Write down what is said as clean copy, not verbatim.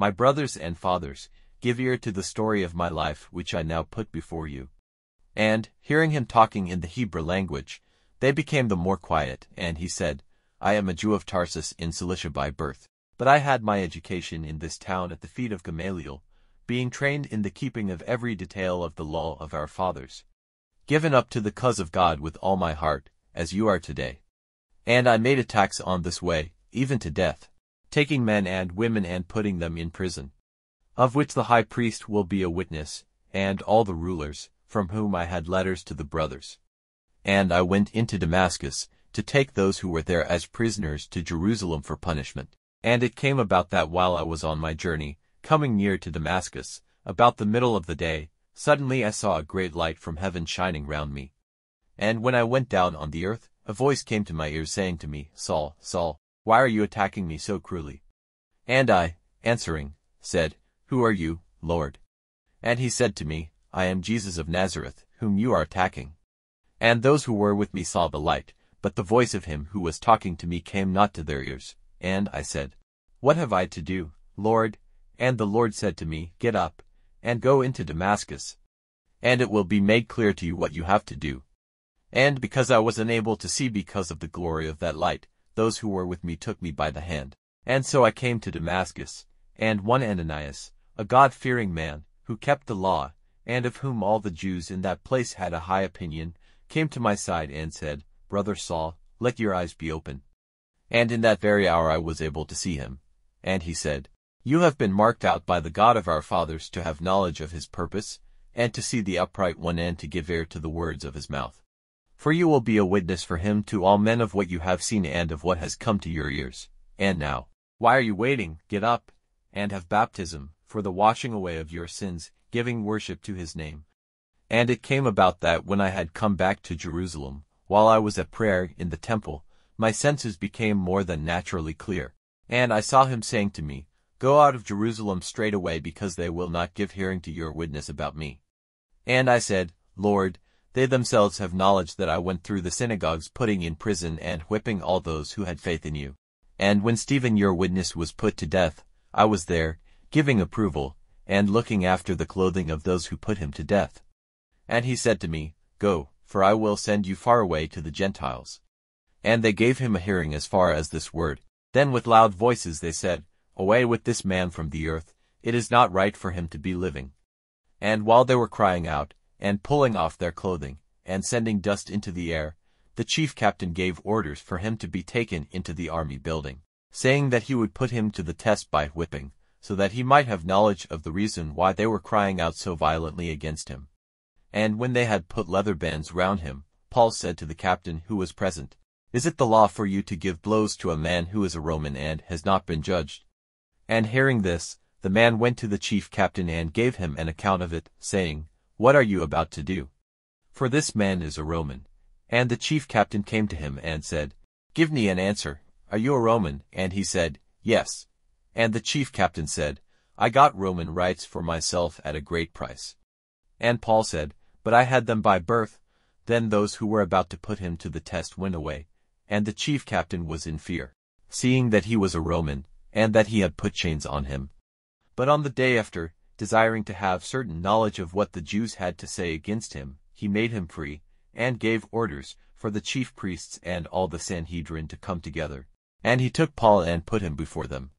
My brothers and fathers, give ear to the story of my life which I now put before you. And, hearing him talking in the Hebrew language, they became the more quiet, and he said, I am a Jew of Tarsus in Cilicia by birth, but I had my education in this town at the feet of Gamaliel, being trained in the keeping of every detail of the law of our fathers, given up to the cause of God with all my heart, as you are today. And I made attacks on this way, even to death, taking men and women and putting them in prison, of which the high priest will be a witness, and all the rulers, from whom I had letters to the brothers. And I went into Damascus, to take those who were there as prisoners to Jerusalem for punishment. And it came about that while I was on my journey, coming near to Damascus, about the middle of the day, suddenly I saw a great light from heaven shining round me. And when I went down on the earth, a voice came to my ears saying to me, Saul, Saul, why are you attacking me so cruelly? And I, answering, said, Who are you, Lord? And he said to me, I am Jesus of Nazareth, whom you are attacking. And those who were with me saw the light, but the voice of him who was talking to me came not to their ears. And I said, What have I to do, Lord? And the Lord said to me, Get up, and go into Damascus, and it will be made clear to you what you have to do. And because I was unable to see because of the glory of that light, those who were with me took me by the hand. And so I came to Damascus, and one Ananias, a God-fearing man, who kept the law, and of whom all the Jews in that place had a high opinion, came to my side and said, Brother Saul, let your eyes be open. And in that very hour I was able to see him. And he said, You have been marked out by the God of our fathers to have knowledge of his purpose, and to see the upright one and to give ear to the words of his mouth. For you will be a witness for him to all men of what you have seen and of what has come to your ears. And now, why are you waiting? Get up, and have baptism, for the washing away of your sins, giving worship to his name. And it came about that when I had come back to Jerusalem, while I was at prayer in the temple, my senses became more than naturally clear. And I saw him saying to me, Go out of Jerusalem straightway, because they will not give hearing to your witness about me. And I said, Lord, they themselves have knowledge that I went through the synagogues putting in prison and whipping all those who had faith in you. And when Stephen your witness was put to death, I was there, giving approval, and looking after the clothing of those who put him to death. And he said to me, Go, for I will send you far away to the Gentiles. And they gave him a hearing as far as this word. Then with loud voices they said, Away with this man from the earth, it is not right for him to be living. And while they were crying out, and pulling off their clothing, and sending dust into the air, the chief captain gave orders for him to be taken into the army building, saying that he would put him to the test by whipping, so that he might have knowledge of the reason why they were crying out so violently against him. And when they had put leather bands round him, Paul said to the captain who was present, Is it the law for you to give blows to a man who is a Roman and has not been judged? And hearing this, the man went to the chief captain and gave him an account of it, saying, What are you about to do? For this man is a Roman. And the chief captain came to him and said, Give me an answer. Are you a Roman? And he said, Yes. And the chief captain said, I got Roman rights for myself at a great price. And Paul said, But I had them by birth. Then those who were about to put him to the test went away, and the chief captain was in fear, seeing that he was a Roman, and that he had put chains on him. But on the day after, desiring to have certain knowledge of what the Jews had to say against him, he made him free, and gave orders for the chief priests and all the Sanhedrin to come together. And he took Paul and put him before them.